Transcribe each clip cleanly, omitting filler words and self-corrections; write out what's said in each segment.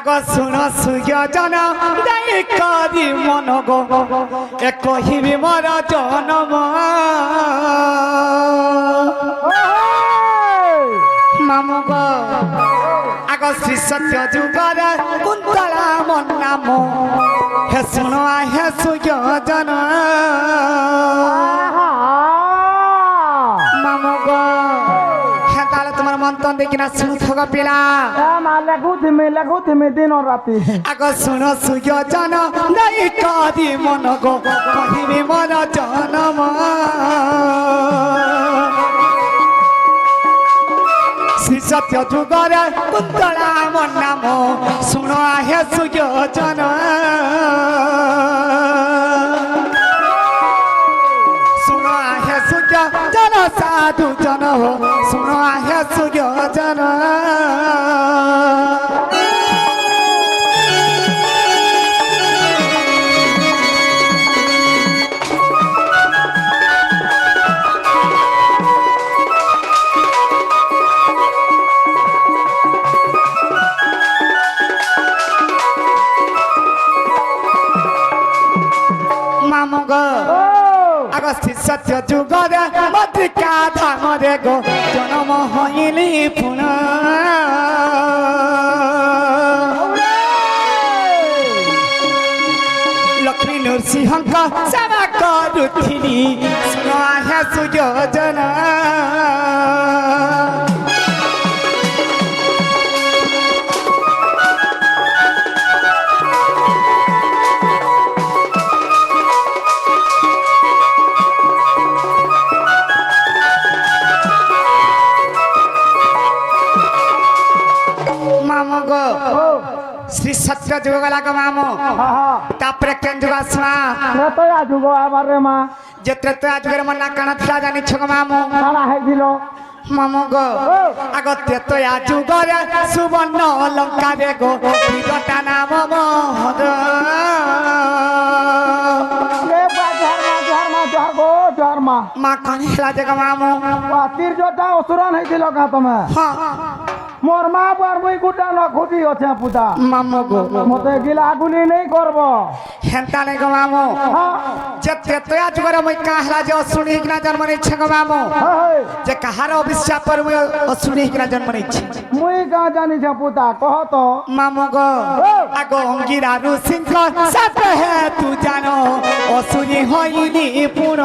আগ শুণ সুযোজন যাই করি মন গো এ কহিবি মর জনম মামু গো আগ শ্রী সত্য যুগরে কুন্তলা মন নাম হে শুণ হে সুযোজন মামু গো হে তাহলে তোমার মন্তন দেখি না শুনু থাক পিলা লেখুথিমি দিন রাতি আগ শুণ সুযোজন যাই করি মন গো কহিবি মর জনম শ্রী সত্য যুগরে কুন্তলা মন নাম শুণ হে সুযোজন শুণ হে সুযোজন সাধু জন শুণ হে সুযোজন মামু গো আগ শ্রী সত্য যুগরে মদ্রিকা ধামরে গো জনম হইলি পুন লক্ষ্মী নৃসিংহଙ୍କ সেবা করুথিলি শুণ হে সুযোজন মামু গো শ্রী সত্য যুগ গলা গো মামু তাপরে কেন যুগ আসমা ত্রেতয়া যুগ আবার রে মা যে ত্রেতয়া যুগের মনা কানা থিলা জানিছ গো মামু কারা হয়েছিল মামু গো আগ ত্রেতয়া যুগরে সুবর্ণ লঙ্কা রে গো বিগটা নাম মহদ মা কান হেলা যে গো মামু তীর্যটা অসুরান হয়েছিল কা তুমি হ্যাঁ মোর মা বার মুই গুটা ন খুঁটি আছে পুতা মামু গো মতে গিলা গুলি নেই করব হেন্তা নে গো মামু যে ত্রেতয়া যুগরে মই কাহলা যে অসুনি কিনা জন্ম নিচ্ছে গো মামু যে কাহার অভিশাপ পর মই অসুনি কিনা জন্ম নিচ্ছে মুই কা জানিছ পুতা কহ তো মামু গো আগ অঙ্গিরা ঋষিঙ্খ সাথে হে তু জানো অসুনি হইনি পুর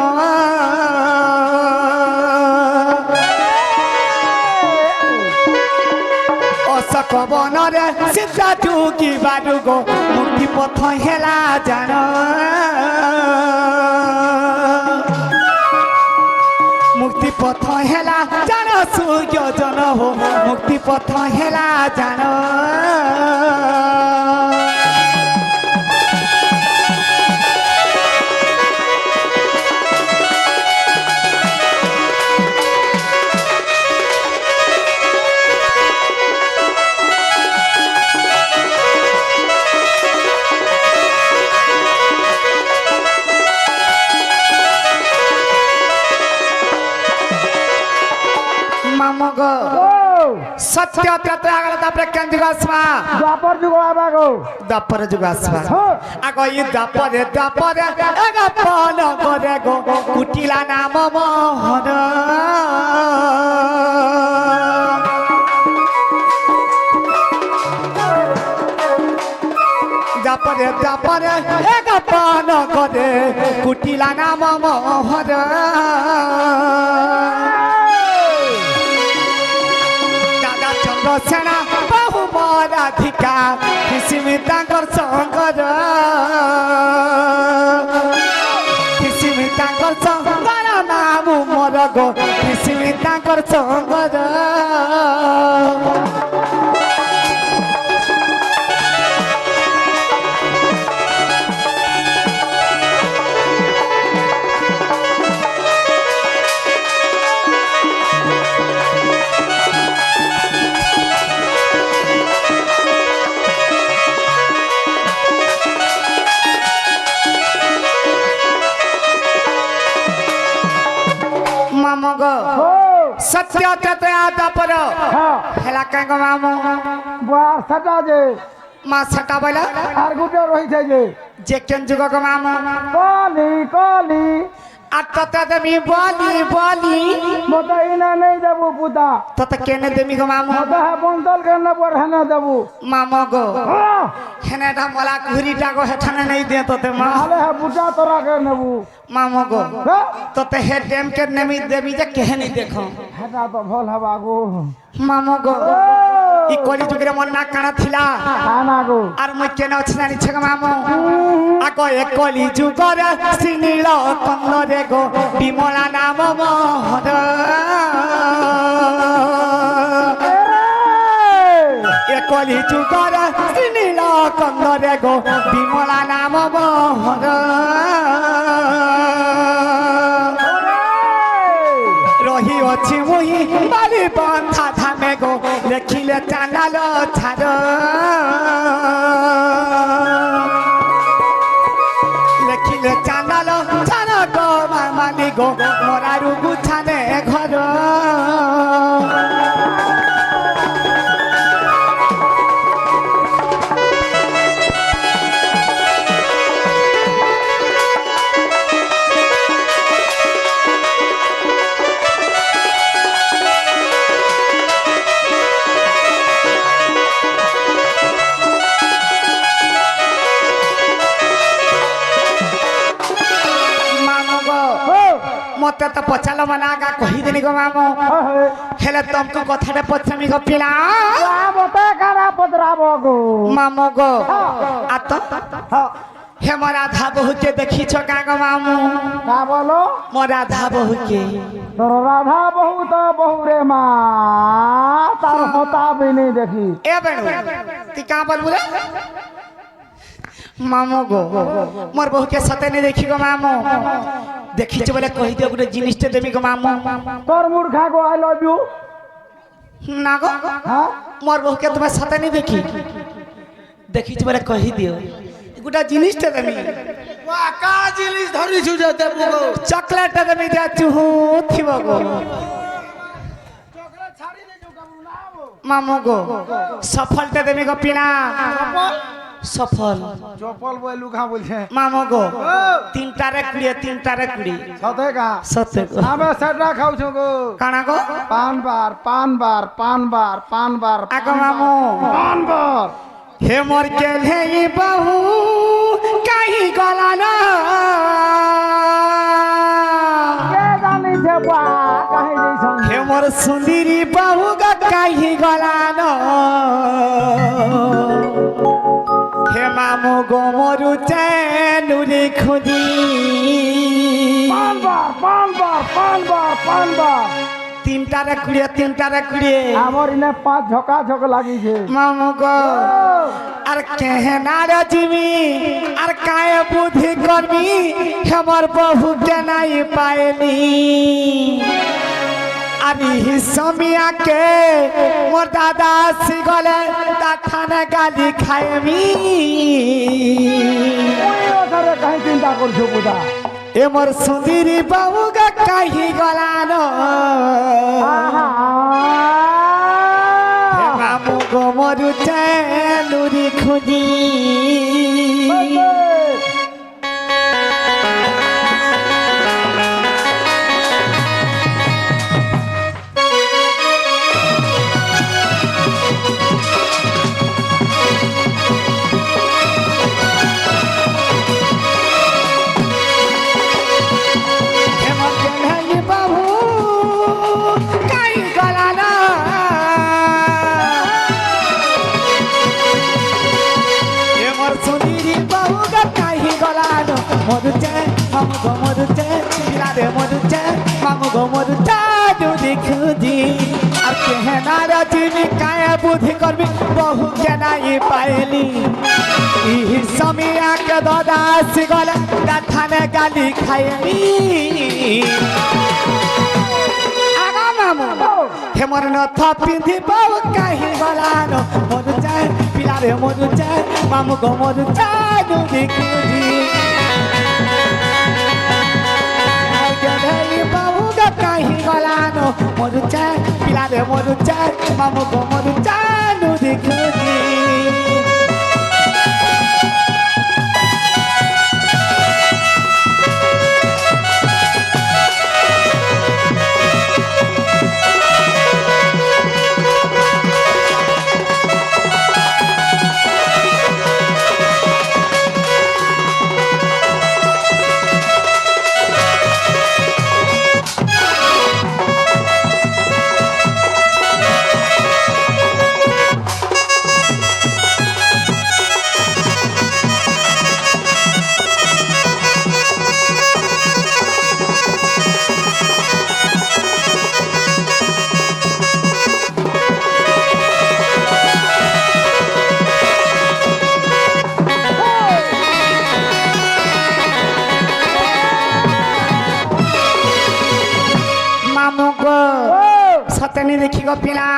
অশোক বনরে সীতা যুগি বারুগ মুক্তি পথ হেলা জান মুক্তি পথ হেলা জান সুযোজন হো মুক্তি পথ হেলা জান মামু গো সত্য ত্রেতয়া গেল তারপরে কেন যুগ আসবা দ্বাপর যুগ আবার গো দ্বাপর যুগ আসবা আগ ই দ্বাপরে এগ পল করে গো কুটিলা নাম মোহন দ্বাপরে এগ পল করে কুটিলা নাম মোহন সেনা বহু মরাধিকা কিসিমি তাঙ্কর সঙ্গর কিসিমি তাঙ্কর সঙ্গর নাম মর গো কিসিমি তাঙ্কর সঙ্গর মামগ সত্য ত্রেতয়া দ্বাপর হেলা কাঙ্গ মামু বার সাটা যে মা সেটা বলে আর গুটে রইছে যে কেন যুগ গো মামু কলি কলি আর তোতে দেবি বলি মতো ইনা নেই দেবো পুতা তোতে কেনে দেবি গো মামু মতো হ্যাঁ বন্তল কেন পর হেনে দেবো মামু গো হেনেটা মলা ঘুরিটা গো হেঠানে নেই দে তোতে মা তাহলে হ্যাঁ পুতা তোরা কে নেবো মামু গো হ্যাঁ? তোতে হে ডেম কে নেমি দেবি যে কেহেনি দেখো হেটা তো ভাল হবা গো মামু গো ই কলি যুগরে মন না কানা থিলা কানা গো আর মই কেন ଅଛି না নিছে গো মামু আগ এ কলি যুগরে সিনিল কন্দরে গো বিমলা নাম মোহর এ কলি যুগরে সিনিল কন্দরে গো বিমলা নাম মোহর রহি অছি মুই বালি বন্ধা ধামে গো দেখিলে চালাল ছাড় দেখিলে চালাল ছাড় গো মামালি গো মোরারু গুছানে ঘর মতে তো পচাল মনে আগা কহিদেনি গো মামু হেলে তমকু কথাটা পছামি গো পিলা মতো কারা পদরাব গো মামু গো আত হে মোর রাধা বহুকে দেখিছ কা গো মামু কা বলো মোর রাধা বহুকে তোর রাধা বহু তো বহু রে মা তার হতা বিনি দেখি এ বেণু তুই কা বলবু রে মামু গো মোর বহুকে সতে নি দেখি গো মামু দেখিছ বলে কহি দিও গোটে জিনিসটা দেবি গো মামু তোর মূর্খা গো আই লাভ ইউ না গো হ্যাঁ মোর বহুকে তুমি সতে নি দেখি দেখিছ বলে কহি দিও গোটা জিনিসটা দেবি কা জিনিস ধরিছু যে দেবু গো চকলেটটা দেবি যা চুহু থিব গো চকলেট ছাড়ি দে গো কামু না গো মামু গো সফলটা দেবি গো পিনা সফল চপল বই লুকা বলছে মামু গো তিনটারে কুড়ি সতে কা সতে গো আমি সেটা খাউছো গো কানা গো পান বার আগো মামু পান বার হে মোর কেলে বহু কাহি গলা না কে জানি যে বা কাহি দিছন হে মোর সুন্দরী বহু গা কাহি গলা না হে মামু গো মরু চেনুরি খুদি পান বার তিনটারে কুড়িয়ে আমার ইনে পাঁচ ঝকা ঝক লাগিছে মামু গো আর কেহনার জিমি আর কায়ে বুদ্ধি করবি হেমর বহু কে নাই পাইলি আরে সমিয়া কে মোর দাদা সিগলে তাখানে গালি খাইমি ওই ওখানে কাহি চিন্তা করছো বুদা এ মোর সুন্দরী বাবু গা কাহি গলানো হে মামু গো মরু চেনুরি খুঁজি মামু গো মরু চাঁদুরি খুঁজি আর কেহনার চিনি কায়ে বুদ্ধি করবি বহু কে নাই পাইলি ই সমিয়া কে দাদা সিগলে তাখানে গালি খাইলি আগা মামু হেমর নথ পিন্ধি বহু কাহি গলানো মরু চায় পিলারে মরু চায় মামু গো মরু চাঁদুরি খুঁজি কাহি গলানো মরু চায় পিলারে মরু চায় মামু গো মরু চায় নুদি খুঁজি দেখি গো পিলা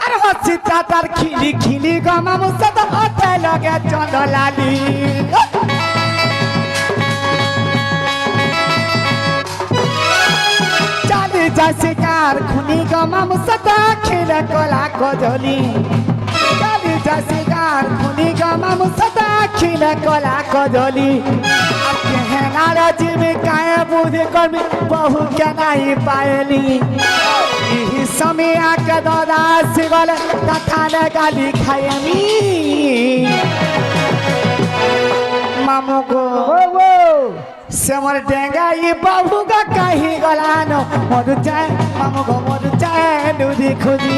আর হসিতা তার খিলি খিলি গো মামু সদ হাতে লগে চন্দলালি চালি যাসি কার খুনি গো মামু সদ খিলে কলা কজলি চালি যাসি কার খুনি গো মামু সদ খিলে কলা কজলি আর কেহনা রাজিমে কায়ে বুদ্ধি করবি বহু के नहीं पायली यही समय आके दादा सिगल कथा ने गाली खायमी मामू को सेमर डेंगा ये बाबू का कहीं गलानो मरु जाए मामू को मरु जाए दूधी खुदी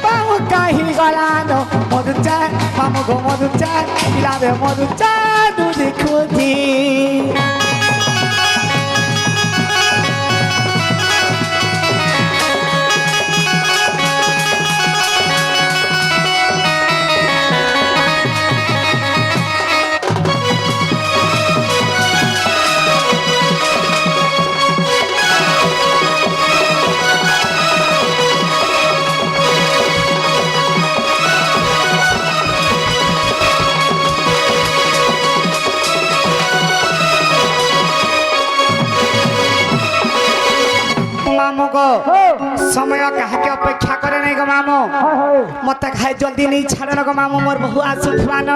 बाबू कहीं गलानो मरु जाए मामू को मरु जाए इलावे मरु जाए दूधी खुदी मामू को समय कहा के अपेक्षा करे नहीं गो मामू मत खाए जल्दी नहीं छाड़े गो मामू मोर बहु आसुथवान